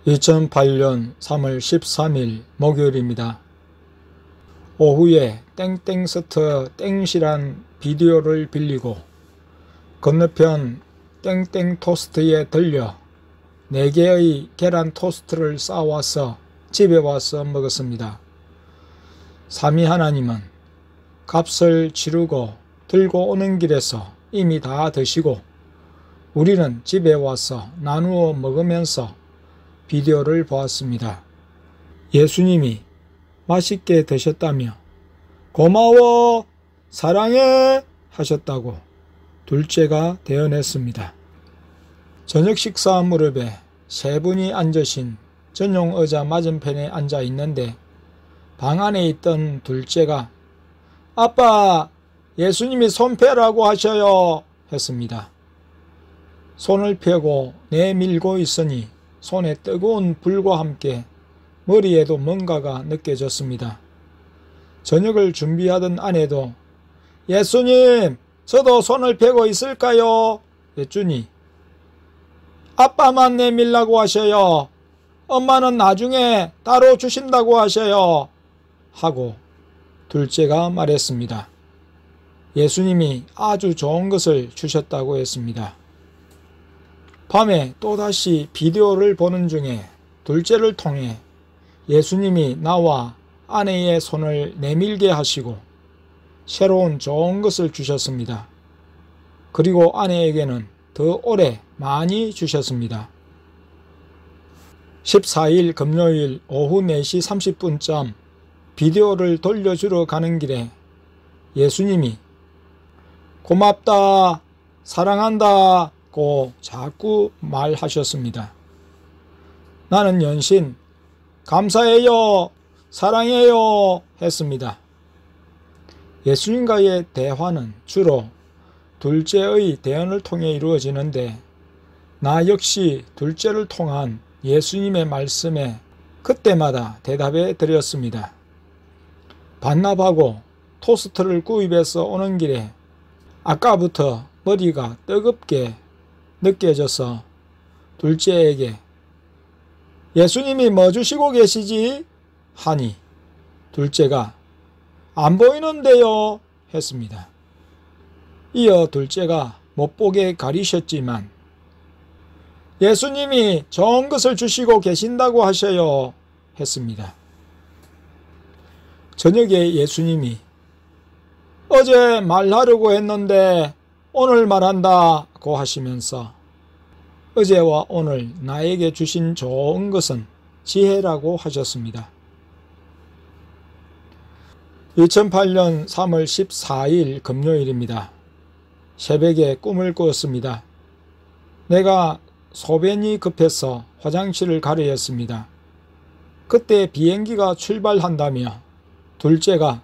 2008년 3월 13일 목요일입니다. 오후에 땡땡스터 땡시란 비디오를 빌리고 건너편 땡땡토스트에 들려 4개의 계란 토스트를 싸와서 집에 와서 먹었습니다. 삼위 하나님은 값을 치르고 들고 오는 길에서 이미 다 드시고 우리는 집에 와서 나누어 먹으면서 비디오를 보았습니다. 예수님이 맛있게 드셨다며 고마워, 사랑해 하셨다고 둘째가 대언했습니다. 저녁 식사 무렵에 세 분이 앉으신 전용 의자 맞은편에 앉아 있는데 방 안에 있던 둘째가 아빠, 예수님이 손 펴라고 하셔요 했습니다. 손을 펴고 내밀고 있으니 손에 뜨거운 불과 함께 머리에도 뭔가가 느껴졌습니다. 저녁을 준비하던 아내도 예수님, 저도 손을 펴고 있을까요? 했더니 아빠만 내밀라고 하셔요. 엄마는 나중에 따로 주신다고 하셔요. 하고 둘째가 말했습니다. 예수님이 아주 좋은 것을 주셨다고 했습니다. 밤에 또다시 비디오를 보는 중에 둘째를 통해 예수님이 나와 아내의 손을 내밀게 하시고 새로운 좋은 것을 주셨습니다. 그리고 아내에게는 더 오래 많이 주셨습니다. 14일 금요일 오후 4시 30분쯤 비디오를 돌려주러 가는 길에 예수님이 고맙다, 사랑한다 고 자꾸 말하셨습니다. 나는 연신 감사해요, 사랑해요 했습니다. 예수님과의 대화는 주로 둘째의 대언을 통해 이루어지는데 나 역시 둘째를 통한 예수님의 말씀에 그때마다 대답해 드렸습니다. 반납하고 토스트를 구입해서 오는 길에 아까부터 머리가 뜨겁게 느껴져서 둘째에게 예수님이 뭐 주시고 계시지? 하니 둘째가 안 보이는데요 했습니다. 이어 둘째가 못 보게 가리셨지만 예수님이 좋은 것을 주시고 계신다고 하셔요 했습니다. 저녁에 예수님이 어제 말하려고 했는데 오늘 말한다고 하시면서 어제와 오늘 나에게 주신 좋은 것은 지혜라고 하셨습니다. 2008년 3월 14일 금요일입니다. 새벽에 꿈을 꾸었습니다. 내가 소변이 급해서 화장실을 가려야 했습니다. 그때 비행기가 출발한다며 둘째가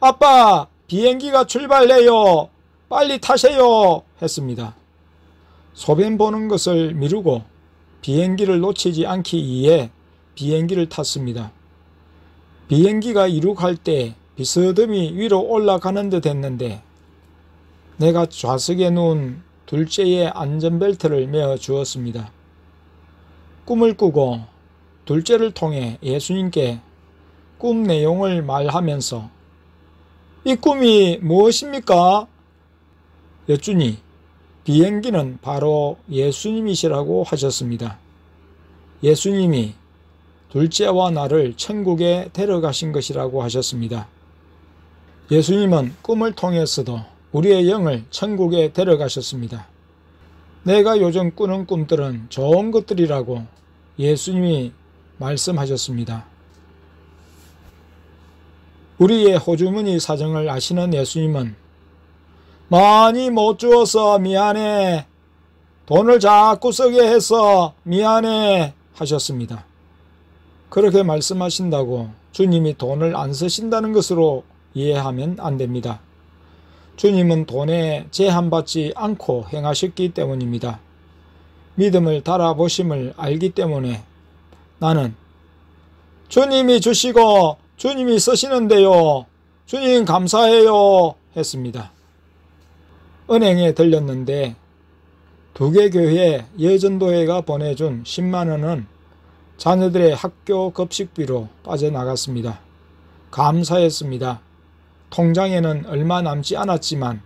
아빠, 비행기가 출발해요. 빨리 타세요 했습니다. 소변 보는 것을 미루고 비행기를 놓치지 않기 위해 비행기를 탔습니다. 비행기가 이륙할 때 비스듬히 위로 올라가는 듯 했는데 내가 좌석에 누운 둘째의 안전벨트를 메어 주었습니다. 꿈을 꾸고 둘째를 통해 예수님께 꿈 내용을 말하면서 이 꿈이 무엇입니까? 여쭈니 비행기는 바로 예수님이시라고 하셨습니다. 예수님이 둘째와 나를 천국에 데려가신 것이라고 하셨습니다. 예수님은 꿈을 통해서도 우리의 영을 천국에 데려가셨습니다. 내가 요즘 꾸는 꿈들은 좋은 것들이라고 예수님이 말씀하셨습니다. 우리의 호주머니 사정을 아시는 예수님은 많이 못 주어서 미안해, 돈을 자꾸 쓰게 해서 미안해 하셨습니다. 그렇게 말씀하신다고 주님이 돈을 안 쓰신다는 것으로 이해하면 안 됩니다. 주님은 돈에 제한받지 않고 행하셨기 때문입니다. 믿음을 달아보심을 알기 때문에 나는 주님이 주시고 주님이 쓰시는데요, 주님 감사해요 했습니다. 은행에 들렸는데 두 개 교회 여전도회가 보내준 10만원은 자녀들의 학교 급식비로 빠져나갔습니다. 감사했습니다. 통장에는 얼마 남지 않았지만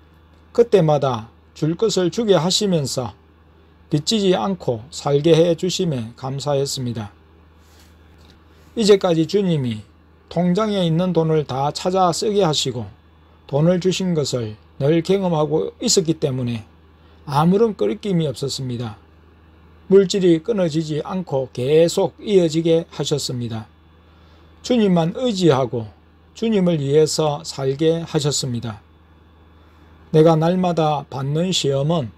그때마다 줄 것을 주게 하시면서 빚지지 않고 살게 해 주심에 감사했습니다. 이제까지 주님이 통장에 있는 돈을 다 찾아 쓰게 하시고 돈을 주신 것을 늘 경험하고 있었기 때문에 아무런 끄리낌이 없었습니다. 물질이 끊어지지 않고 계속 이어지게 하셨습니다. 주님만 의지하고 주님을 위해서 살게 하셨습니다. 내가 날마다 받는 시험은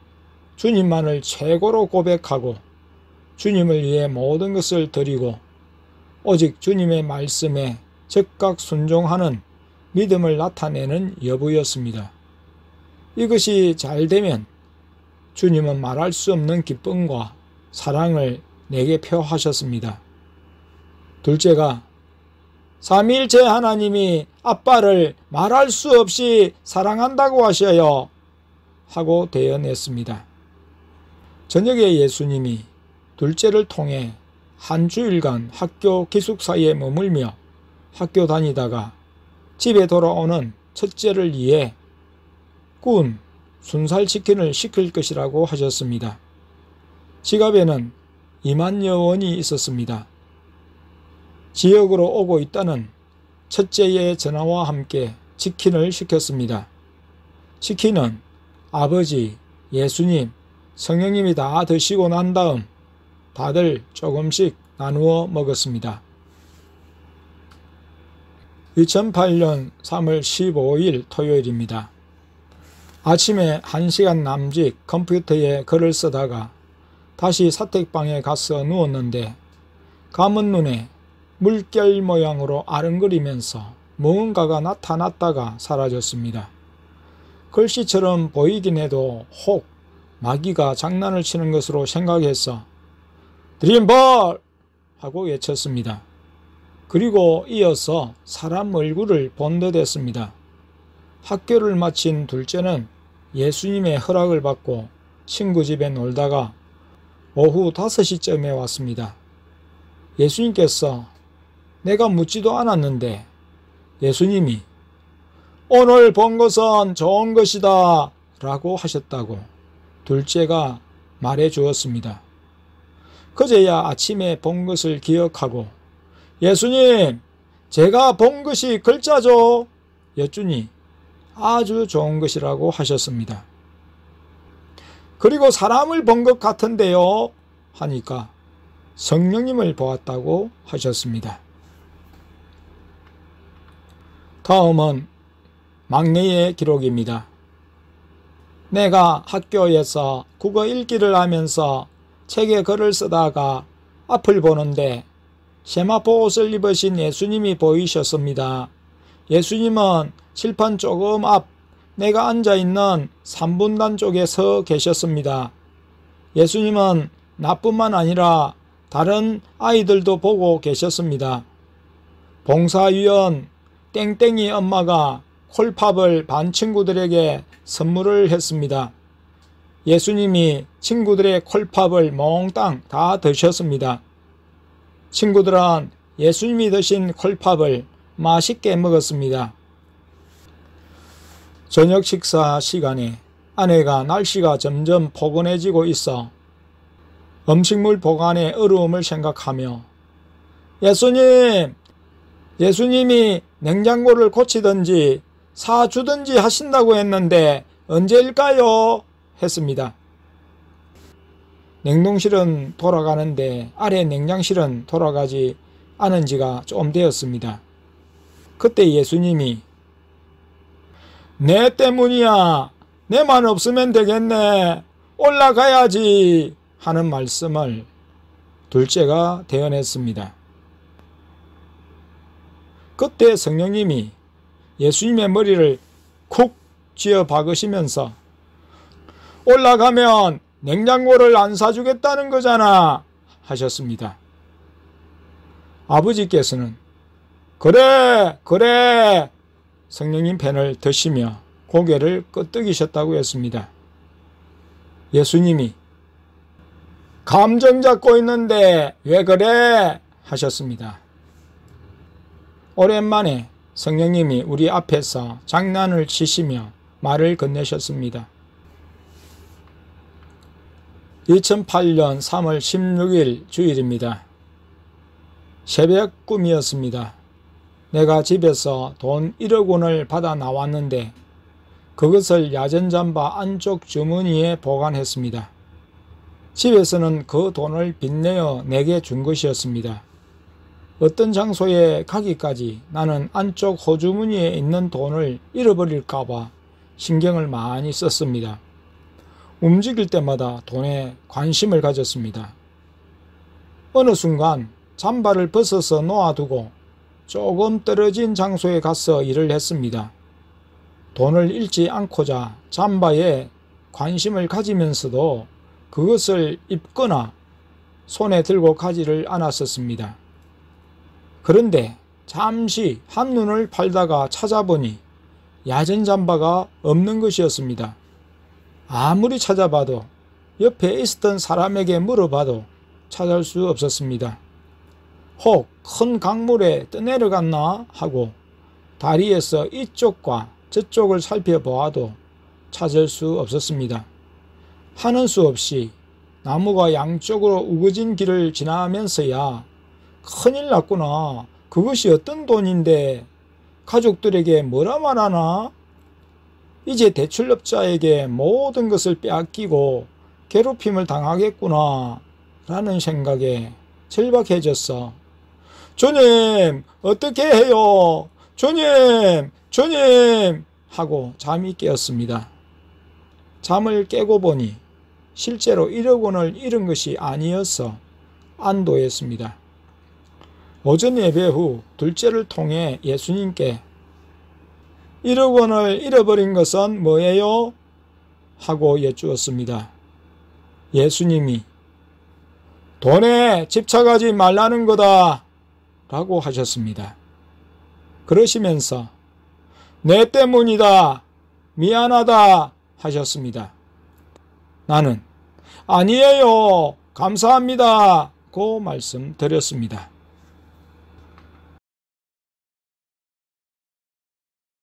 주님만을 최고로 고백하고 주님을 위해 모든 것을 드리고 오직 주님의 말씀에 즉각 순종하는 믿음을 나타내는 여부였습니다. 이것이 잘 되면 주님은 말할 수 없는 기쁨과 사랑을 내게 표하셨습니다. 둘째가 삼위일체 하나님이 아빠를 말할 수 없이 사랑한다고 하셔요 하고 대언했습니다. 저녁에 예수님이 둘째를 통해 한 주일간 학교 기숙사에 머물며 학교 다니다가 집에 돌아오는 첫째를 위해 구운 순살치킨을 시킬 것이라고 하셨습니다. 지갑에는 20,000여 원이 있었습니다. 지역으로 오고 있다는 첫째의 전화와 함께 치킨을 시켰습니다. 치킨은 아버지, 예수님, 성령님이 다 드시고 난 다음 다들 조금씩 나누어 먹었습니다. 2008년 3월 15일 토요일입니다. 아침에 1시간 남짓 컴퓨터에 글을 쓰다가 다시 사택방에 가서 누웠는데 감은 눈에 물결 모양으로 아른거리면서 무언가가 나타났다가 사라졌습니다. 글씨처럼 보이긴 해도 혹 마귀가 장난을 치는 것으로 생각해서 드림볼! 하고 외쳤습니다. 그리고 이어서 사람 얼굴을 본 듯 했습니다. 학교를 마친 둘째는 예수님의 허락을 받고 친구 집에 놀다가 오후 5시쯤에 왔습니다. 예수님께서 내가 묻지도 않았는데 예수님이 오늘 본 것은 좋은 것이다 라고 하셨다고 둘째가 말해 주었습니다. 그제야 아침에 본 것을 기억하고 예수님, 제가 본 것이 글자죠? 여쭈니 아주 좋은 것이라고 하셨습니다. 그리고 사람을 본 것 같은데요? 하니까 성령님을 보았다고 하셨습니다. 다음은 막내의 기록입니다. 내가 학교에서 국어 읽기를 하면서 책에 글을 쓰다가 앞을 보는데 세마포 옷을 입으신 예수님이 보이셨습니다. 예수님은 칠판 조금 앞 내가 앉아있는 3분단 쪽에 서 계셨습니다. 예수님은 나뿐만 아니라 다른 아이들도 보고 계셨습니다. 봉사위원 땡땡이 엄마가 콜팝을 반 친구들에게 선물을 했습니다. 예수님이 친구들의 콜팝을 몽땅 다 드셨습니다. 친구들은 예수님이 드신 콜팝을 맛있게 먹었습니다. 저녁 식사 시간에 아내가 날씨가 점점 포근해지고 있어 음식물 보관의 어려움을 생각하며 예수님이 냉장고를 고치든지 사주든지 하신다고 했는데 언제일까요? 했습니다. 냉동실은 돌아가는데 아래 냉장실은 돌아가지 않은 지가 좀 되었습니다. 그때 예수님이 내 때문이야. 내만 없으면 되겠네. 올라가야지. 하는 말씀을 둘째가 대언했습니다. 그때 성령님이 예수님의 머리를 쿡 쥐어 박으시면서 올라가면 냉장고를 안 사주겠다는 거잖아 하셨습니다. 아버지께서는 그래 성령님 펜을 드시며 고개를 끄덕이셨다고 했습니다. 예수님이 감정 잡고 있는데 왜 그래? 하셨습니다. 오랜만에 성령님이 우리 앞에서 장난을 치시며 말을 건네셨습니다. 2008년 3월 16일 주일입니다. 새벽 꿈이었습니다. 내가 집에서 돈 1억 원을 받아 나왔는데 그것을 야전잠바 안쪽 주머니에 보관했습니다. 집에서는 그 돈을 빚내어 내게 준 것이었습니다. 어떤 장소에 가기까지 나는 안쪽 호주머니에 있는 돈을 잃어버릴까봐 신경을 많이 썼습니다. 움직일 때마다 돈에 관심을 가졌습니다. 어느 순간 잠바를 벗어서 놓아두고 조금 떨어진 장소에 가서 일을 했습니다. 돈을 잃지 않고자 잠바에 관심을 가지면서도 그것을 입거나 손에 들고 가지를 않았었습니다. 그런데 잠시 한눈을 팔다가 찾아보니 야전 잠바가 없는 것이었습니다. 아무리 찾아봐도 옆에 있었던 사람에게 물어봐도 찾을 수 없었습니다. 혹 큰 강물에 떠내려갔나 하고 다리에서 이쪽과 저쪽을 살펴보아도 찾을 수 없었습니다. 하는 수 없이 나무가 양쪽으로 우거진 길을 지나면서야 큰일 났구나. 그것이 어떤 돈인데 가족들에게 뭐라 말하나? 이제 대출업자에게 모든 것을 빼앗기고 괴롭힘을 당하겠구나 라는 생각에 절박해졌어. 주님, 어떻게 해요? 주님, 주님 하고 잠이 깨었습니다. 잠을 깨고 보니 실제로 1억 원을 잃은 것이 아니어서 안도했습니다. 오전 예배 후 둘째를 통해 예수님께 1억 원을 잃어버린 것은 뭐예요? 하고 여쭈었습니다. 예수님이 돈에 집착하지 말라는 거다 라고 하셨습니다. 그러시면서 내 때문이다, 미안하다 하셨습니다. 나는 아니에요, 감사합니다 고 말씀드렸습니다.